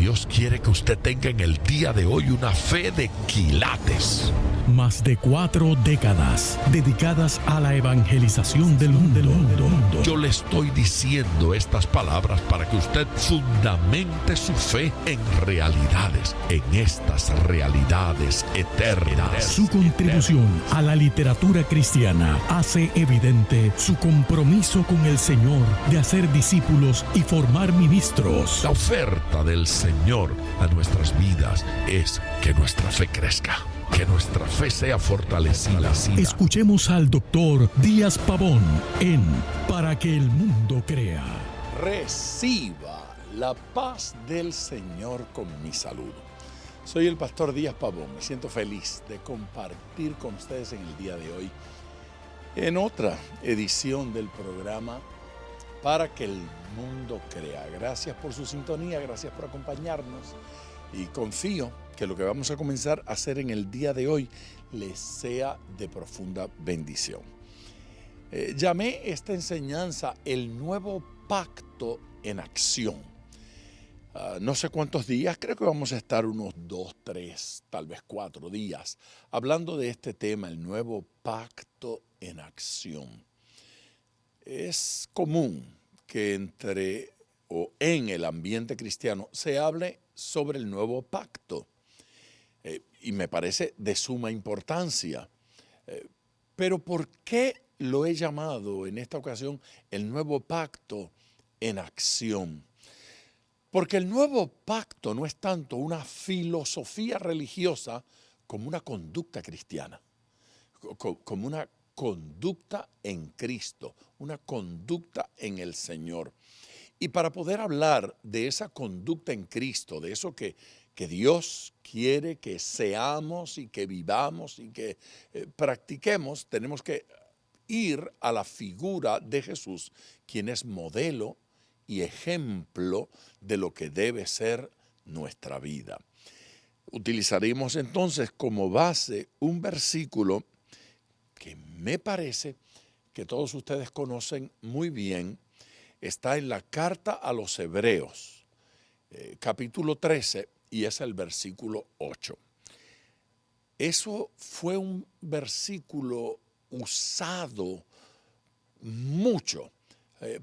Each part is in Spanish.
Dios quiere que usted tenga en el día de hoy una fe de quilates. Más de 4 décadas dedicadas a la evangelización del mundo. Yo le estoy diciendo estas palabras para que usted fundamente su fe en realidades, en estas realidades eternas. Su contribución a la literatura cristiana hace evidente su compromiso con el Señor de hacer discípulos y formar ministros. La oferta del Señor a nuestras vidas es que nuestra fe crezca, que nuestra fe sea fortalecida. Escuchemos al doctor Díaz Pavón en Para que el mundo crea. Reciba la paz del Señor con mi saludo. Soy el pastor Díaz Pavón. Me siento feliz de compartir con ustedes en el día de hoy en otra edición del programa Para que el mundo crea. Gracias por su sintonía, gracias por acompañarnos y confío que lo que vamos a comenzar a hacer en el día de hoy les sea de profunda bendición. Llamé esta enseñanza el nuevo pacto en acción. No sé cuántos días, creo que vamos a estar unos 2, 3, tal vez 4 días hablando de este tema, el nuevo pacto en acción. Es común que en el ambiente cristiano se hable sobre el nuevo pacto. Y me parece de suma importancia. Pero ¿por qué lo he llamado en esta ocasión el nuevo pacto en acción? Porque el nuevo pacto no es tanto una filosofía religiosa como una conducta cristiana, como una conducta en Cristo, una conducta en el Señor. Y para poder hablar de esa conducta en Cristo, de eso que Dios quiere que seamos y que vivamos y que practiquemos, tenemos que ir a la figura de Jesús, quien es modelo y ejemplo de lo que debe ser nuestra vida. Utilizaremos entonces como base un versículo que me parece que todos ustedes conocen muy bien. Está en la carta a los Hebreos, capítulo 13, y es el versículo 8. Eso fue un versículo usado mucho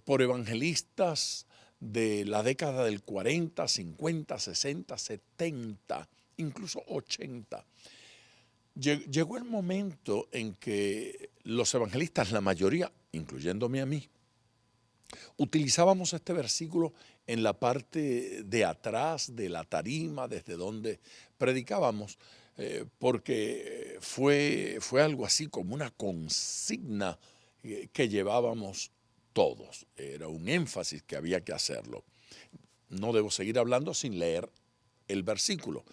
por evangelistas de la década del 40, 50, 60, 70, incluso 80. Llegó el momento en que los evangelistas, la mayoría, incluyéndome a mí, utilizábamos este versículo en la parte de atrás de la tarima, desde donde predicábamos, porque fue algo así como una consigna que llevábamos todos. Era un énfasis que había que hacerlo. No debo seguir hablando sin leer el versículo.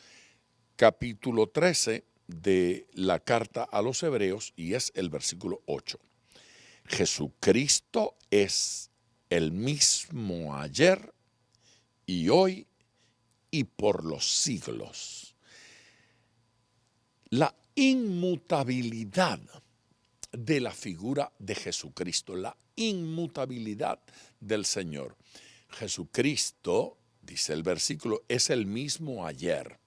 Capítulo 13 de la carta a los Hebreos, y es el versículo 8. Jesucristo es el mismo ayer y hoy y por los siglos. La inmutabilidad de la figura de Jesucristo, la inmutabilidad del Señor. Jesucristo, dice el versículo, es el mismo ayer,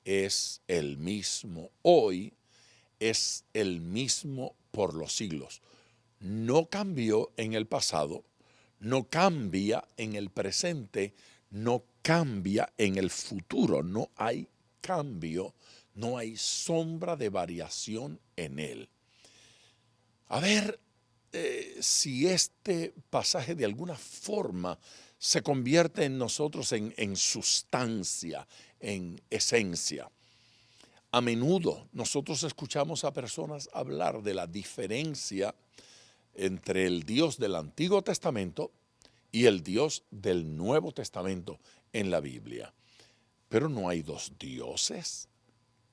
es el mismo hoy, es el mismo por los siglos. No cambió en el pasado, no cambia en el presente, no cambia en el futuro. No hay cambio, no hay sombra de variación en él. A ver si este pasaje de alguna forma se convierte en nosotros en sustancia, en esencia. A menudo nosotros escuchamos a personas hablar de la diferencia entre el Dios del Antiguo Testamento y el Dios del Nuevo Testamento en la Biblia. Pero no hay dos dioses.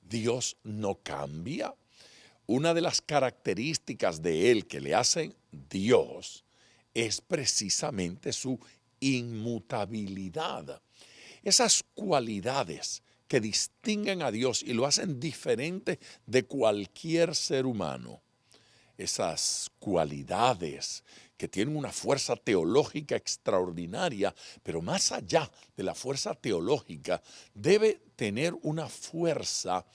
Dios no cambia. Una de las características de Él que le hacen Dios es precisamente su inmutabilidad. Esas cualidades que distinguen a Dios y lo hacen diferente de cualquier ser humano. esas cualidades que tienen una fuerza teológica extraordinaria, pero más allá de la fuerza teológica, debe tener una fuerza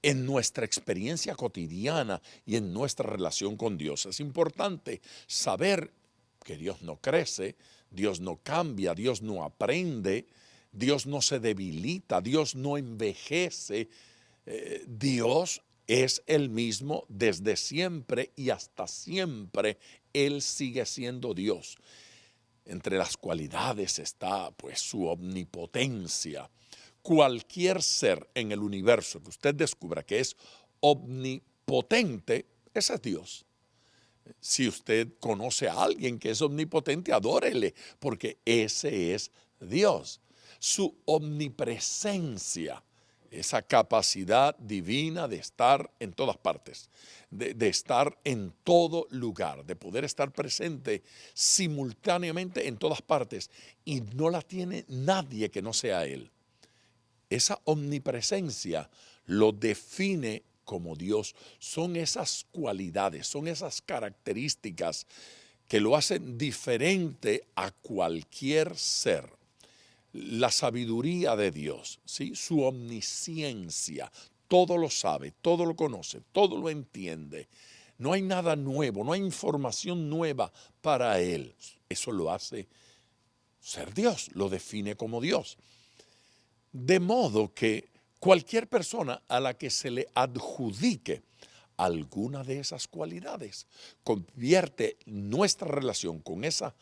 en nuestra experiencia cotidiana y en nuestra relación con Dios. Es importante saber que Dios no crece, Dios no cambia, Dios no aprende, Dios no se debilita, Dios no envejece. Dios es el mismo desde siempre y hasta siempre. Él sigue siendo Dios. Entre las cualidades está pues su omnipotencia. Cualquier ser en el universo que usted descubra que es omnipotente, ese es Dios. Si usted conoce a alguien que es omnipotente, adórele, porque ese es Dios. Su omnipresencia, esa capacidad divina de estar en todas partes, de estar en todo lugar, de poder estar presente simultáneamente en todas partes, y no la tiene nadie que no sea Él. Esa omnipresencia lo define como Dios. Son esas cualidades, son esas características que lo hacen diferente a cualquier ser. La sabiduría de Dios, ¿sí? Su omnisciencia, todo lo sabe, todo lo conoce, todo lo entiende. No hay nada nuevo, no hay información nueva para Él. Eso lo hace ser Dios, lo define como Dios. De modo que cualquier persona a la que se le adjudique alguna de esas cualidades convierte nuestra relación con esa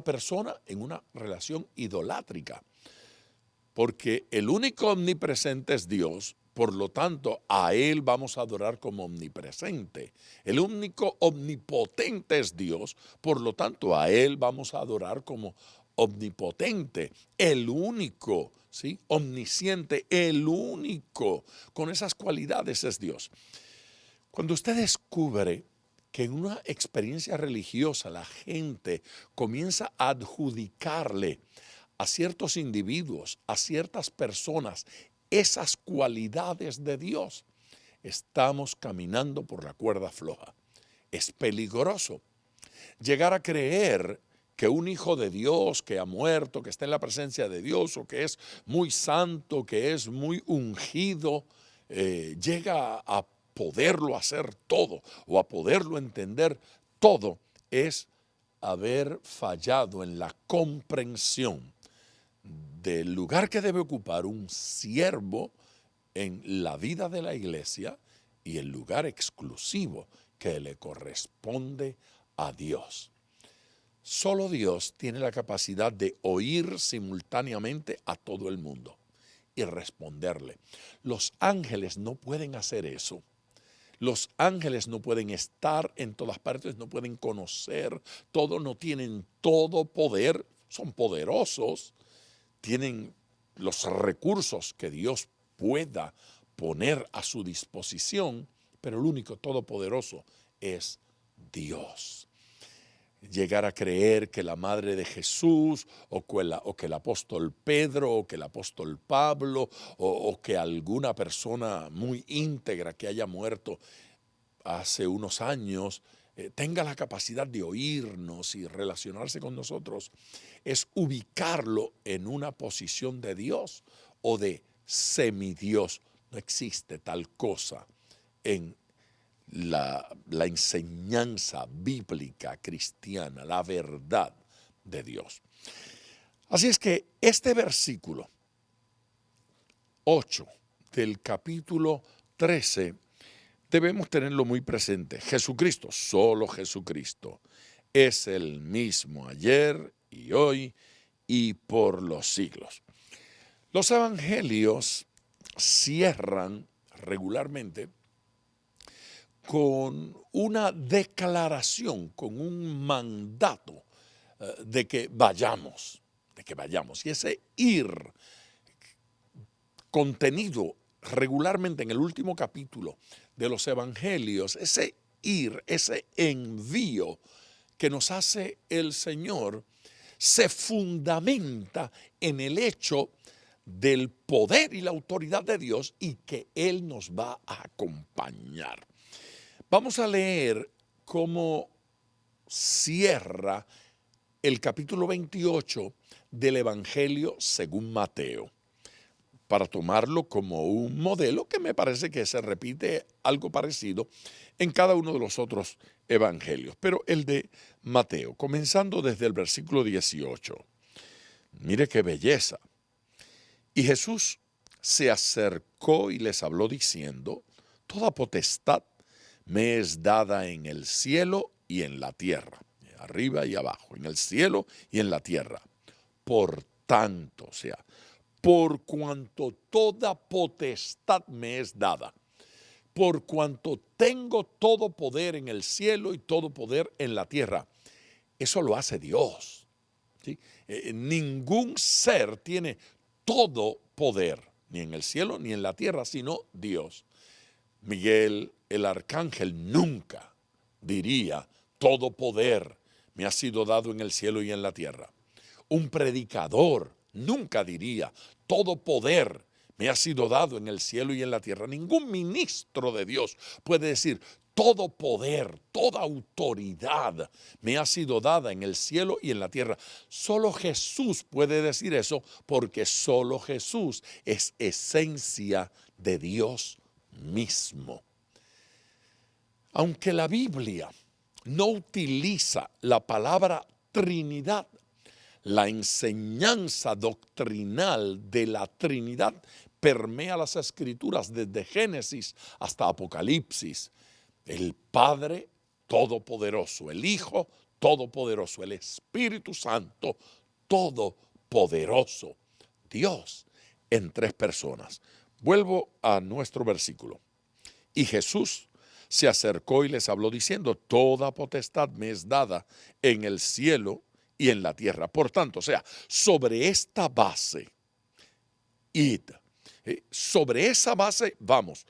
persona en una relación idolátrica. Porque el único omnipresente es Dios, por lo tanto a Él vamos a adorar como omnipresente. El único omnipotente es Dios, por lo tanto a Él vamos a adorar como omnipotente. El único, ¿sí?, omnisciente, el único con esas cualidades es Dios. Cuando usted descubre que en una experiencia religiosa la gente comienza a adjudicarle a ciertos individuos, a ciertas personas, esas cualidades de Dios, estamos caminando por la cuerda floja. Es peligroso llegar a creer que un hijo de Dios que ha muerto, que está en la presencia de Dios, o que es muy santo, que es muy ungido, llega a poderlo hacer todo o a poderlo entender todo. Es haber fallado en la comprensión del lugar que debe ocupar un siervo en la vida de la iglesia y el lugar exclusivo que le corresponde a Dios. Solo Dios tiene la capacidad de oír simultáneamente a todo el mundo y responderle. Los ángeles no pueden hacer eso. Los ángeles no pueden estar en todas partes, no pueden conocer todo, no tienen todo poder, son poderosos, tienen los recursos que Dios pueda poner a su disposición, pero el único todopoderoso es Dios. Llegar a creer que la madre de Jesús o que el apóstol Pedro o que el apóstol Pablo o que alguna persona muy íntegra que haya muerto hace unos años tenga la capacidad de oírnos y relacionarse con nosotros, es ubicarlo en una posición de Dios o de semidios. No existe tal cosa en la enseñanza bíblica cristiana, la verdad de Dios. Así es que este versículo 8 del capítulo 13 debemos tenerlo muy presente. Jesucristo, solo Jesucristo, es el mismo ayer y hoy y por los siglos. Los evangelios cierran regularmente con una declaración, con un mandato de que vayamos. Y ese ir contenido regularmente en el último capítulo de los evangelios, ese ir, ese envío que nos hace el Señor, se fundamenta en el hecho del poder y la autoridad de Dios y que Él nos va a acompañar. Vamos a leer cómo cierra el capítulo 28 del Evangelio según Mateo, para tomarlo como un modelo que me parece que se repite algo parecido en cada uno de los otros evangelios. Pero el de Mateo, comenzando desde el versículo 18, mire qué belleza. Y Jesús se acercó y les habló diciendo: toda potestad me es dada en el cielo y en la tierra, arriba y abajo, en el cielo y en la tierra. Por tanto, o sea, por cuanto toda potestad me es dada, por cuanto tengo todo poder en el cielo y todo poder en la tierra. Eso lo hace Dios, ¿sí? Ningún ser tiene todo poder, ni en el cielo ni en la tierra, sino Dios. Miguel, el arcángel, nunca diría: todo poder me ha sido dado en el cielo y en la tierra. Un predicador nunca diría: todo poder me ha sido dado en el cielo y en la tierra. Ningún ministro de Dios puede decir: todo poder, toda autoridad me ha sido dada en el cielo y en la tierra. Solo Jesús puede decir eso, porque solo Jesús es esencia de Dios mismo. Aunque la Biblia no utiliza la palabra Trinidad, la enseñanza doctrinal de la Trinidad permea las Escrituras desde Génesis hasta Apocalipsis. El Padre Todopoderoso, el Hijo Todopoderoso, el Espíritu Santo Todopoderoso. Dios en tres personas. Vuelvo a nuestro versículo. Y Jesús se acercó y les habló diciendo: toda potestad me es dada en el cielo y en la tierra. Por tanto, o sea, sobre esta base, id. Sobre esa base vamos.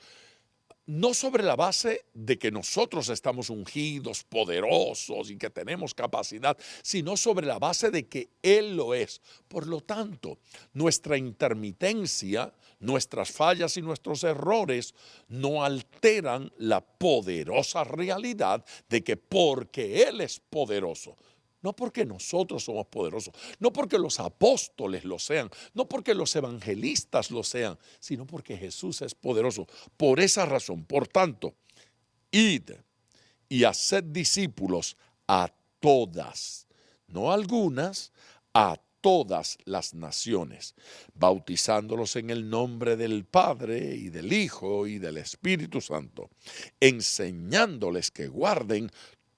No sobre la base de que nosotros estamos ungidos, poderosos y que tenemos capacidad, sino sobre la base de que Él lo es. Por lo tanto, nuestra intermitencia, nuestras fallas y nuestros errores no alteran la poderosa realidad de que porque Él es poderoso, no porque nosotros somos poderosos, no porque los apóstoles lo sean, no porque los evangelistas lo sean, sino porque Jesús es poderoso. Por esa razón, por tanto, id y haced discípulos a todas, no algunas, a todas las naciones, bautizándolos en el nombre del Padre y del Hijo y del Espíritu Santo, enseñándoles que guarden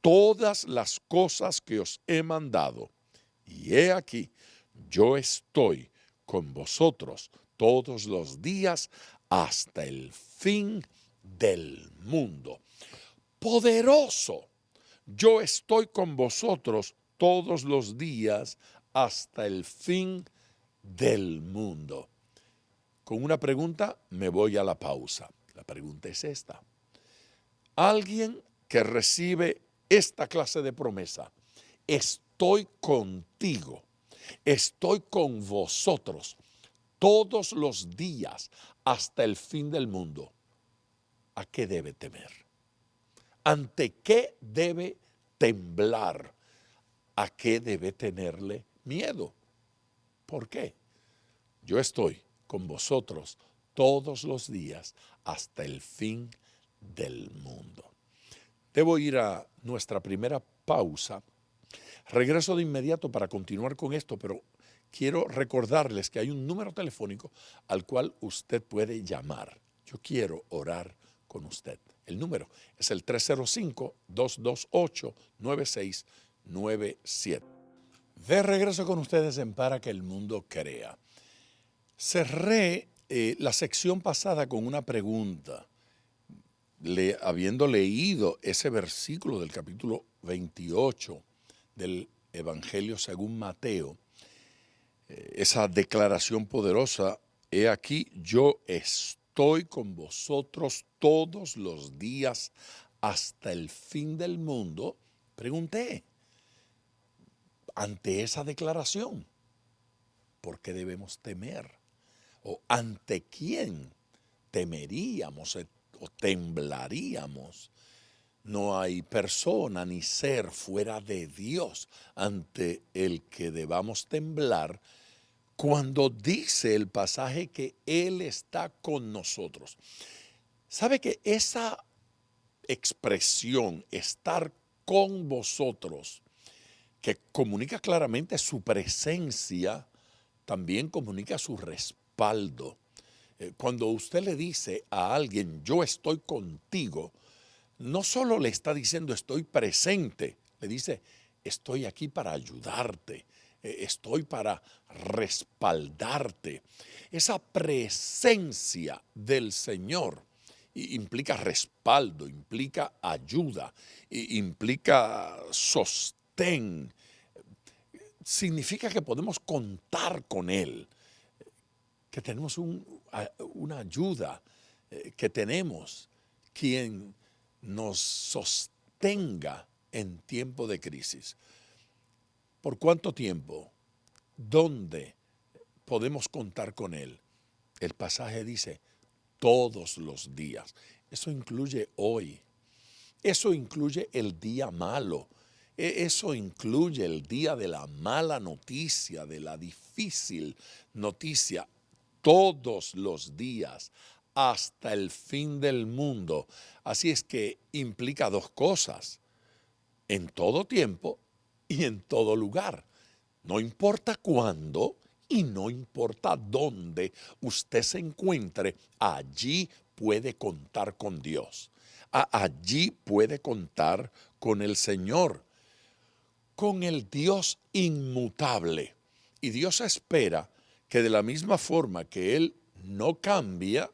todas las cosas que os he mandado. Y he aquí, yo estoy con vosotros todos los días hasta el fin del mundo. Poderoso, yo estoy con vosotros todos los días hasta el fin del mundo. Con una pregunta me voy a la pausa. La pregunta es esta. Alguien que recibe esta clase de promesa: estoy contigo, estoy con vosotros todos los días hasta el fin del mundo, ¿a qué debe temer? ¿Ante qué debe temblar? ¿A qué debe tenerle miedo? ¿Por qué? Yo estoy con vosotros todos los días hasta el fin del mundo. Debo ir a nuestra primera pausa. Regreso de inmediato para continuar con esto, pero quiero recordarles que hay un número telefónico al cual usted puede llamar. Yo quiero orar con usted. El número es el 305-228-9697. De regreso con ustedes en Para que el Mundo Crea. Cerré la sección pasada con una pregunta. Habiendo leído ese versículo del capítulo 28 del Evangelio según Mateo, esa declaración poderosa: he aquí, yo estoy con vosotros todos los días hasta el fin del mundo. Pregunté, ante esa declaración, ¿por qué debemos temer? ¿O ante quién temeríamos o temblaríamos? No hay persona ni ser fuera de Dios ante el que debamos temblar cuando dice el pasaje que Él está con nosotros. ¿Sabe que esa expresión, estar con vosotros, que comunica claramente su presencia, también comunica su respaldo? Cuando usted le dice a alguien, yo estoy contigo, no solo le está diciendo estoy presente, le dice estoy aquí para ayudarte, estoy para respaldarte. Esa presencia del Señor implica respaldo, implica ayuda, implica sostén. Significa que podemos contar con Él, que tenemos una ayuda, que tenemos quien nos sostenga en tiempo de crisis. ¿Por cuánto tiempo? ¿Dónde podemos contar con Él? El pasaje dice, todos los días. Eso incluye hoy. Eso incluye el día malo. Eso incluye el día de la mala noticia, de la difícil noticia. Todos los días, hasta el fin del mundo. Así es que implica dos cosas. En todo tiempo y en todo lugar. No importa cuándo y no importa dónde usted se encuentre, allí puede contar con Dios. Allí puede contar con el Señor, con el Dios inmutable. Y Dios espera que de la misma forma que Él no cambia,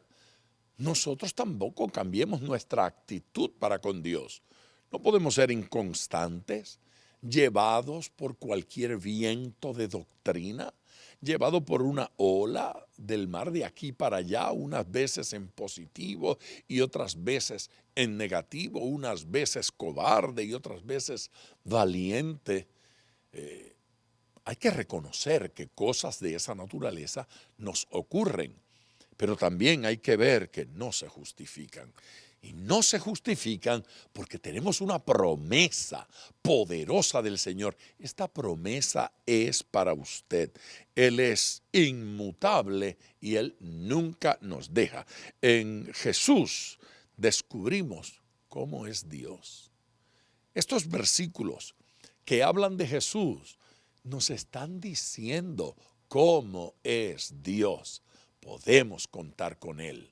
nosotros tampoco cambiemos nuestra actitud para con Dios. No podemos ser inconstantes, llevados por cualquier viento de doctrina, llevados por una ola del mar de aquí para allá, unas veces en positivo y otras veces en negativo, unas veces cobarde y otras veces valiente. Hay que reconocer que cosas de esa naturaleza nos ocurren, pero también hay que ver que no se justifican. Y no se justifican porque tenemos una promesa poderosa del Señor. Esta promesa es para usted. Él es inmutable y Él nunca nos deja. En Jesús descubrimos cómo es Dios. Estos versículos que hablan de Jesús nos están diciendo cómo es Dios. Podemos contar con Él.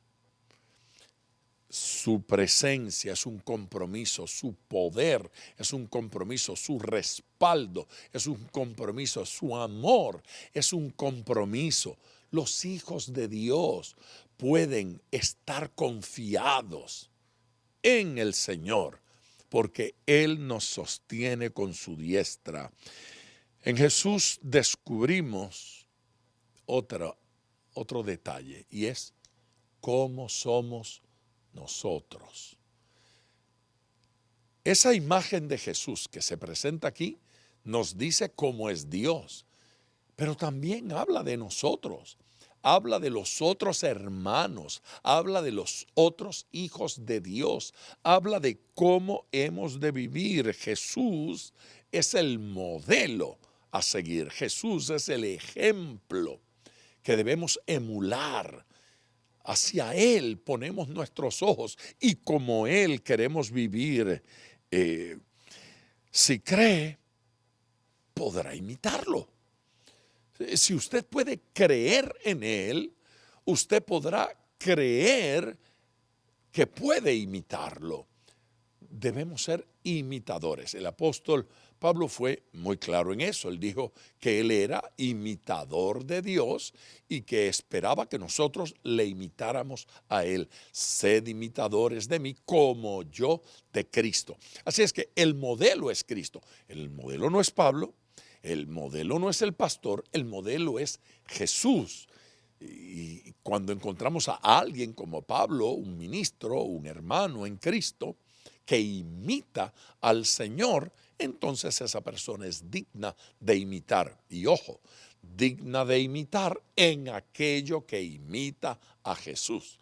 Su presencia es un compromiso, su poder es un compromiso, su respaldo es un compromiso, su amor es un compromiso. Los hijos de Dios pueden estar confiados en el Señor porque Él nos sostiene con su diestra. En Jesús descubrimos otro detalle y es cómo somos nosotros. Esa imagen de Jesús que se presenta aquí nos dice cómo es Dios, pero también habla de nosotros, habla de los otros hermanos, habla de los otros hijos de Dios, habla de cómo hemos de vivir. Jesús es el modelo a seguir, Jesús es el ejemplo que debemos emular. Hacia Él ponemos nuestros ojos y como Él queremos vivir. Si cree, podrá imitarlo. Si usted puede creer en Él, usted podrá creer que puede imitarlo. Debemos ser imitadores. El apóstol Pablo fue muy claro en eso. Él dijo que él era imitador de Dios y que esperaba que nosotros le imitáramos a Él. Sed imitadores de mí como yo de Cristo. Así es que el modelo es Cristo. El modelo no es Pablo, el modelo no es el pastor, el modelo es Jesús. Y cuando encontramos a alguien como Pablo, un ministro, un hermano en Cristo, que imita al Señor, entonces esa persona es digna de imitar. Y ojo, digna de imitar en aquello que imita a Jesús.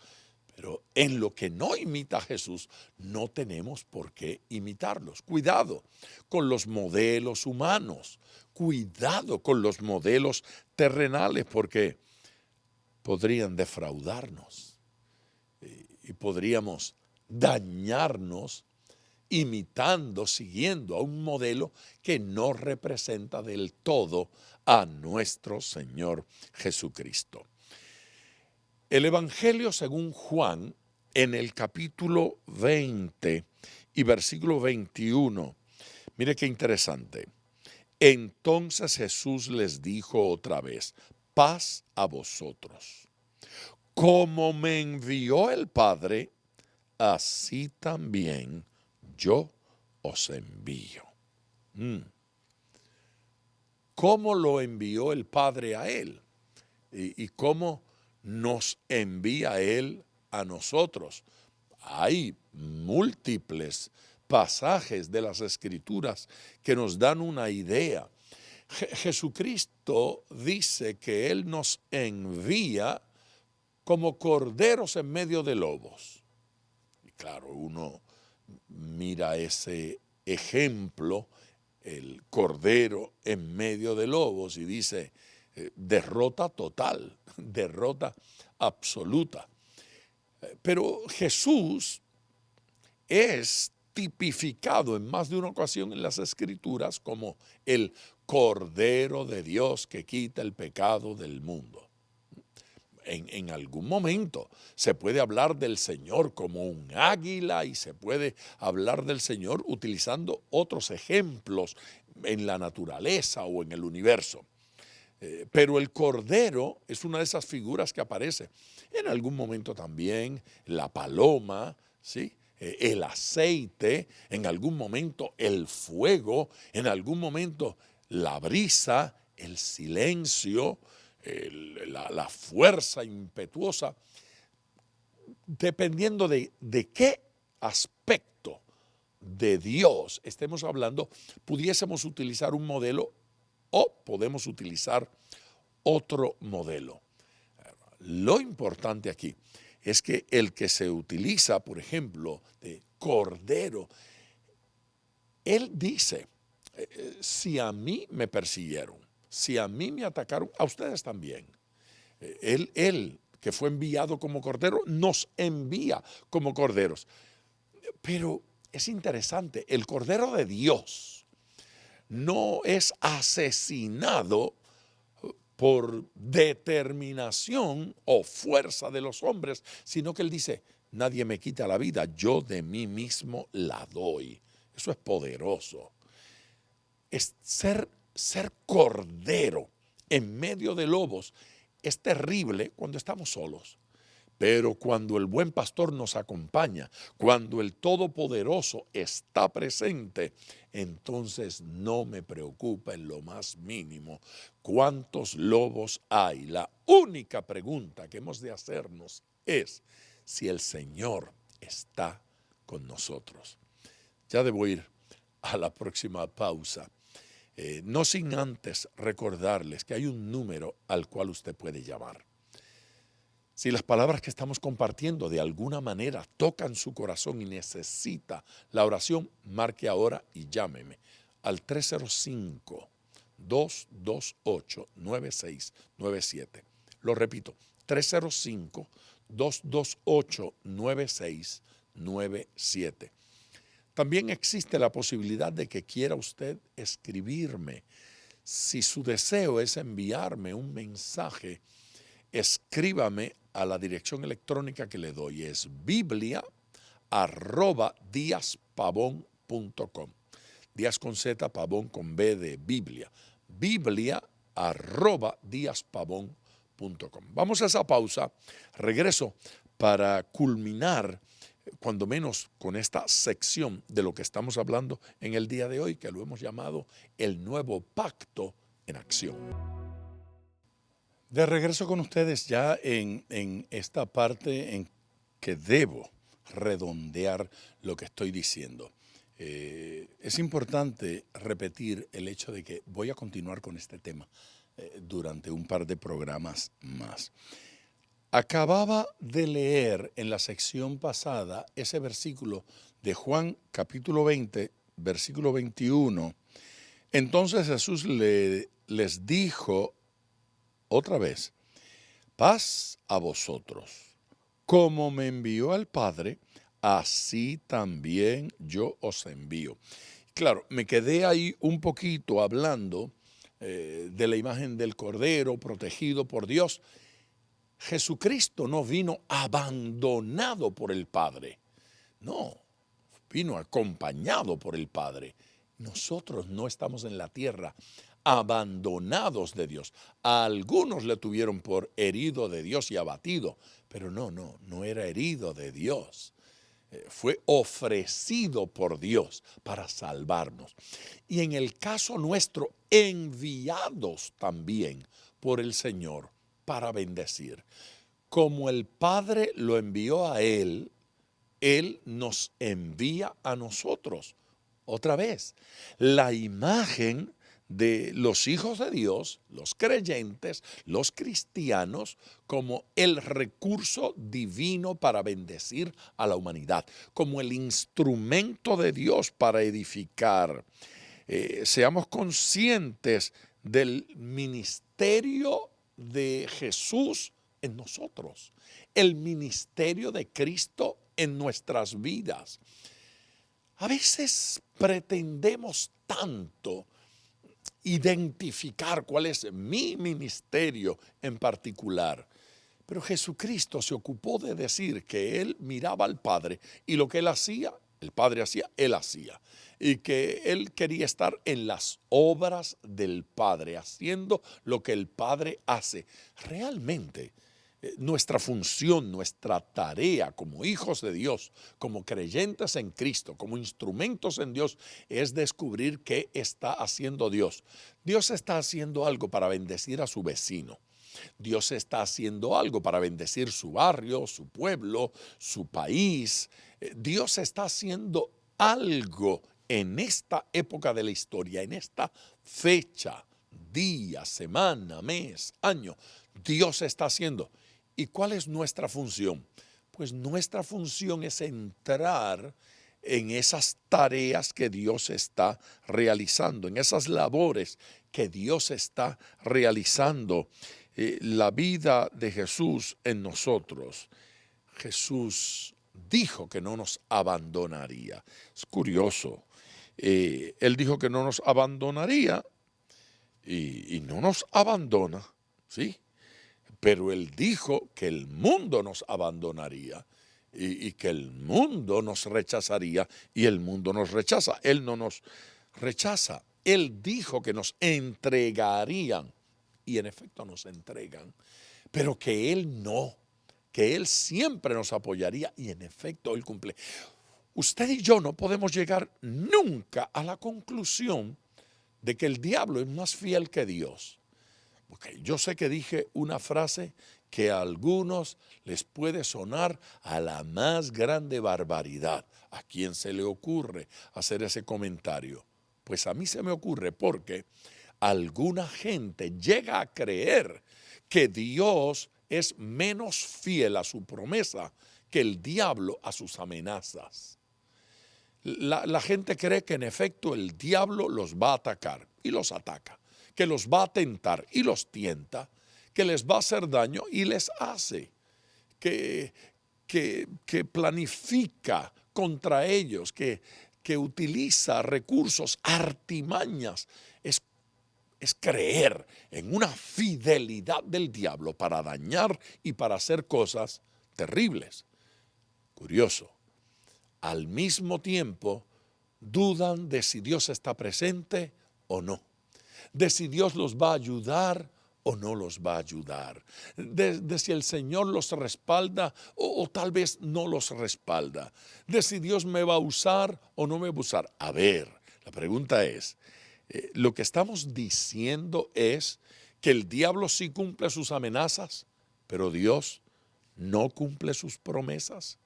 Pero en lo que no imita a Jesús, no tenemos por qué imitarlos. Cuidado con los modelos humanos, cuidado con los modelos terrenales, porque podrían defraudarnos y podríamos dañarnos imitando, siguiendo a un modelo que no representa del todo a nuestro Señor Jesucristo. El Evangelio según Juan, en el capítulo 20 y versículo 21, mire qué interesante. Entonces Jesús les dijo otra vez, paz a vosotros. Como me envió el Padre, así también yo os envío. ¿Cómo lo envió el Padre a él? ¿Y cómo nos envía él a nosotros? Hay múltiples pasajes de las Escrituras que nos dan una idea. Jesucristo dice que él nos envía como corderos en medio de lobos. Y claro, uno mira ese ejemplo, el cordero en medio de lobos, y dice, derrota total, derrota absoluta. Pero Jesús es tipificado en más de una ocasión en las Escrituras como el Cordero de Dios que quita el pecado del mundo. En algún momento se puede hablar del Señor como un águila y se puede hablar del Señor utilizando otros ejemplos en la naturaleza o en el universo. Pero el Cordero es una de esas figuras que aparece. En algún momento también la paloma, ¿sí? El aceite, en algún momento el fuego, en algún momento la brisa, el silencio, la fuerza impetuosa, dependiendo de qué aspecto de Dios estemos hablando, pudiésemos utilizar un modelo o podemos utilizar otro modelo. Lo importante aquí es que el que se utiliza, por ejemplo, de cordero, él dice, si a mí me persiguieron, si a mí me atacaron, a ustedes también. Él, que fue enviado como cordero, nos envía como corderos. Pero es interesante, el Cordero de Dios no es asesinado por determinación o fuerza de los hombres, sino que él dice, nadie me quita la vida, yo de mí mismo la doy. Eso es poderoso. Es ser cordero en medio de lobos es terrible cuando estamos solos. Pero cuando el buen pastor nos acompaña, cuando el Todopoderoso está presente, entonces no me preocupa en lo más mínimo cuántos lobos hay. La única pregunta que hemos de hacernos es si el Señor está con nosotros. Ya debo ir a la próxima pausa. No sin antes recordarles que hay un número al cual usted puede llamar. Si las palabras que estamos compartiendo de alguna manera tocan su corazón y necesita la oración, marque ahora y llámeme al 305-228-9697. Lo repito, 305-228-9697. También existe la posibilidad de que quiera usted escribirme. Si su deseo es enviarme un mensaje, escríbame a la dirección electrónica que le doy. Es biblia@diazpavon.com. Díaz con Z, Pavón con B de Biblia. Biblia@diazpavon.com. Vamos a esa pausa. Regreso para culminar cuando menos con esta sección de lo que estamos hablando en el día de hoy, que lo hemos llamado el nuevo pacto en acción. De regreso con ustedes ya en esta parte en que debo redondear lo que estoy diciendo. Es importante repetir el hecho de que voy a continuar con este tema durante un par de programas más. Acababa de leer en la sección pasada ese versículo de Juan capítulo 20, versículo 21. Entonces Jesús les dijo otra vez: paz a vosotros. Como me envió el Padre, así también yo os envío. Claro, me quedé ahí un poquito hablando de la imagen del Cordero protegido por Dios. Jesucristo no vino abandonado por el Padre, no, vino acompañado por el Padre. Nosotros no estamos en la tierra abandonados de Dios. A algunos le tuvieron por herido de Dios y abatido, pero no era herido de Dios. Fue ofrecido por Dios para salvarnos. Y en el caso nuestro, enviados también por el Señor para bendecir. Como el Padre lo envió a Él, Él nos envía a nosotros. Otra vez, la imagen de los hijos de Dios, los creyentes, los cristianos, como el recurso divino para bendecir a la humanidad, como el instrumento de Dios para edificar. Seamos conscientes del ministerio de Jesús en nosotros, el ministerio de Cristo en nuestras vidas. A veces pretendemos tanto identificar cuál es mi ministerio en particular, pero Jesucristo se ocupó de decir que Él miraba al Padre y lo que Él hacía, el Padre hacía, Él hacía. Y que Él quería estar en las obras del Padre, haciendo lo que el Padre hace. Realmente, nuestra función, nuestra tarea como hijos de Dios, como creyentes en Cristo, como instrumentos en Dios, es descubrir qué está haciendo Dios. Dios está haciendo algo para bendecir a su vecino. Dios está haciendo algo para bendecir su barrio, su pueblo, su país. Dios está haciendo algo en esta época de la historia, en esta fecha, día, semana, mes, año. Dios está haciendo. ¿Y cuál es nuestra función? Pues nuestra función es entrar en esas tareas que Dios está realizando, en esas labores que Dios está realizando. La vida de Jesús en nosotros. Jesús dijo que no nos abandonaría. Es curioso. Él dijo que no nos abandonaría y no nos abandona, ¿sí? Pero Él dijo que el mundo nos abandonaría y que el mundo nos rechazaría y el mundo nos rechaza. Él no nos rechaza. Él dijo que nos entregarían y en efecto nos entregan, pero que Él no, que Él siempre nos apoyaría y en efecto Él cumple. Usted y yo no podemos llegar nunca a la conclusión de que el diablo es más fiel que Dios. Okay, yo sé que dije una frase que a algunos les puede sonar a la más grande barbaridad. ¿A quién se le ocurre hacer ese comentario? Pues a mí se me ocurre porque alguna gente llega a creer que Dios es menos fiel a su promesa que el diablo a sus amenazas. La gente cree que en efecto el diablo los va a atacar y los ataca, que los va a tentar y los tienta, que les va a hacer daño y les hace, que planifica contra ellos, que utiliza recursos, artimañas. Es creer en una fidelidad del diablo para dañar y para hacer cosas terribles. Curioso. Al mismo tiempo, dudan de si Dios está presente o no, de si Dios los va a ayudar o no los va a ayudar, de si el Señor los respalda o tal vez no los respalda, de si Dios me va a usar o no me va a usar. A ver, la pregunta es, lo que estamos diciendo es que el diablo sí cumple sus amenazas, pero Dios no cumple sus promesas.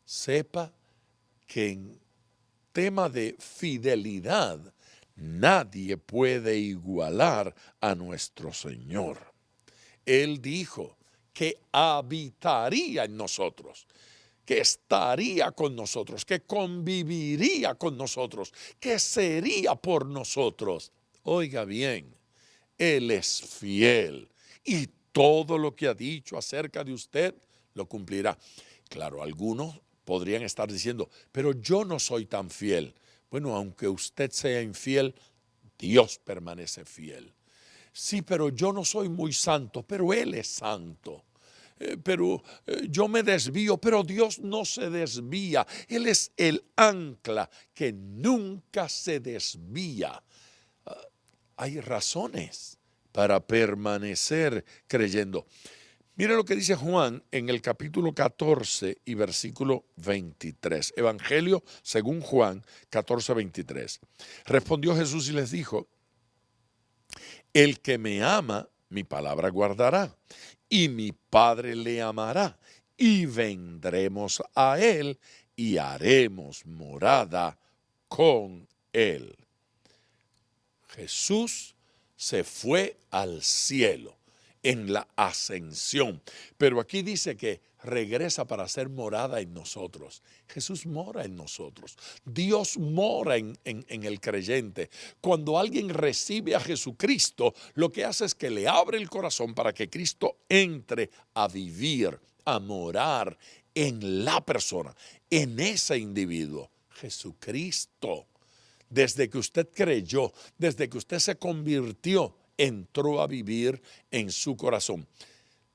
Sepa que en tema de fidelidad nadie puede igualar a nuestro Señor. Él dijo que habitaría en nosotros, que estaría con nosotros, que conviviría con nosotros, que sería por nosotros. Oiga bien, Él es fiel y todo lo que ha dicho acerca de usted lo cumplirá. Claro, algunos podrían estar diciendo, pero yo no soy tan fiel. Bueno, aunque usted sea infiel, Dios permanece fiel. Sí, pero yo no soy muy santo, pero Él es santo. Pero yo me desvío, pero Dios no se desvía. Él es el ancla que nunca se desvía. Hay razones para permanecer creyendo. Mire lo que dice Juan en el capítulo 14 y versículo 23. Evangelio según Juan 14, 23. Respondió Jesús y les dijo, el que me ama, mi palabra guardará, y mi Padre le amará, y vendremos a él y haremos morada con él. Jesús se fue al cielo en la ascensión, pero aquí dice que regresa para hacer morada en nosotros. Jesús mora en nosotros. Dios mora en el creyente. Cuando alguien recibe a Jesucristo, lo que hace es que le abre el corazón para que Cristo entre a vivir, a morar en la persona, en ese individuo. Jesucristo, desde que usted creyó, desde que usted se convirtió, entró a vivir en su corazón.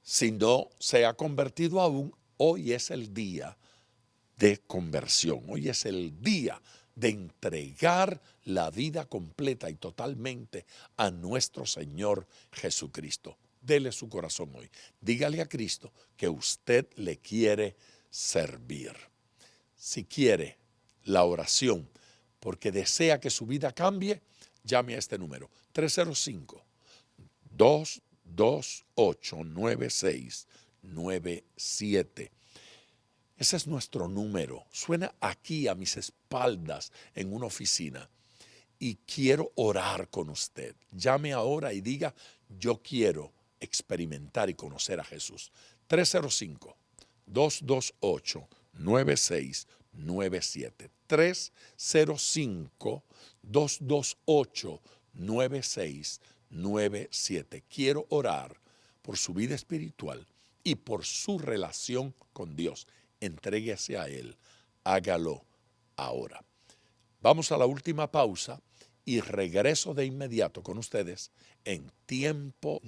Si no se ha convertido aún, hoy es el día de conversión. Hoy es el día de entregar la vida completa y totalmente a nuestro Señor Jesucristo. Dele su corazón hoy. Dígale a Cristo que usted le quiere servir. Si quiere la oración porque desea que su vida cambie, llame a este número 305-228-9697. Ese es nuestro número. Suena aquí a mis espaldas en una oficina y quiero orar con usted. Llame ahora y diga, yo quiero experimentar y conocer a Jesús. 305-228-9697. 305-228-9697. Quiero orar por su vida espiritual y por su relación con Dios. Entréguese a Él. Hágalo ahora. Vamos a la última pausa y regreso de inmediato con ustedes en tiempo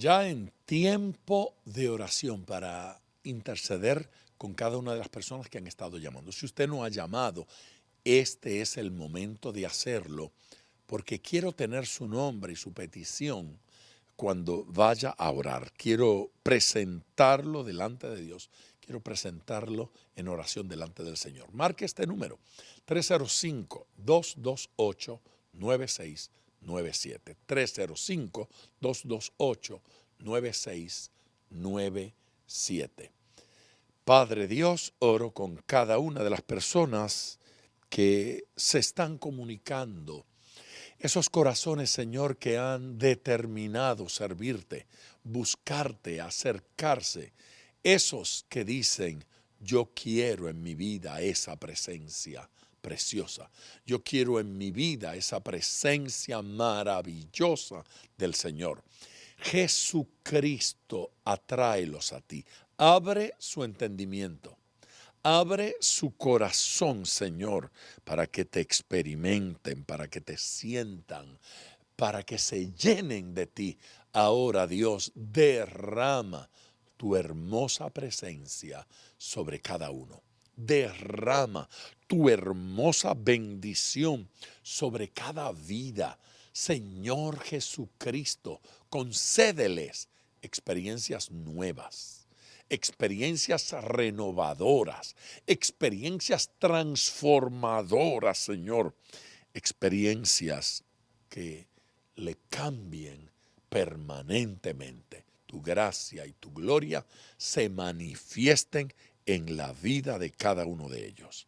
de oración para interceder con cada una de las personas que han estado llamando. Si usted no ha llamado, este es el momento de hacerlo, porque quiero tener su nombre y su petición cuando vaya a orar. Quiero presentarlo delante de Dios. Quiero presentarlo en oración delante del Señor. Marque este número, 305-228-9697. 305-228-9697. Padre Dios, oro con cada una de las personas que se están comunicando. Esos corazones, Señor, que han determinado servirte, buscarte, acercarse. Esos que dicen, yo quiero en mi vida esa presencia preciosa. Yo quiero en mi vida esa presencia maravillosa del Señor. Jesucristo, atráelos a ti. Abre su entendimiento. Abre su corazón, Señor, para que te experimenten, para que te sientan, para que se llenen de ti. Ahora, Dios, derrama tu hermosa presencia sobre cada uno. Derrama tu hermosa bendición sobre cada vida. Señor Jesucristo, concédeles experiencias nuevas, experiencias renovadoras, experiencias transformadoras, Señor, experiencias que le cambien permanentemente. Tu gracia y tu gloria se manifiesten en la vida de cada uno de ellos.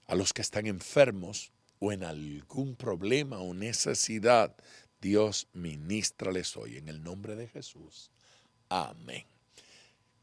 A los que están enfermos o en algún problema o necesidad, Dios, ministrales hoy en el nombre de Jesús. Amén.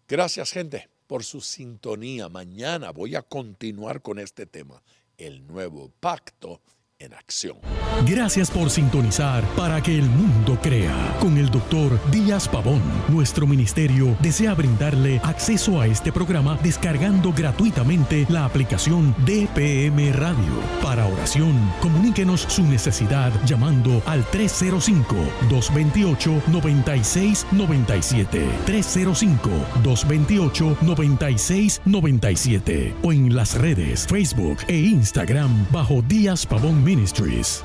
Gracias, gente, por su sintonía. Mañana voy a continuar con este tema, el nuevo pacto en acción. Gracias por sintonizar Para que el mundo crea con el Dr. Díaz Pavón. Nuestro ministerio desea brindarle acceso a este programa descargando gratuitamente la aplicación DPM Radio. Para oración, comuníquenos su necesidad llamando al 305-228-9697. 305-228-9697. O en las redes Facebook e Instagram bajo Díaz Pavón Ministries.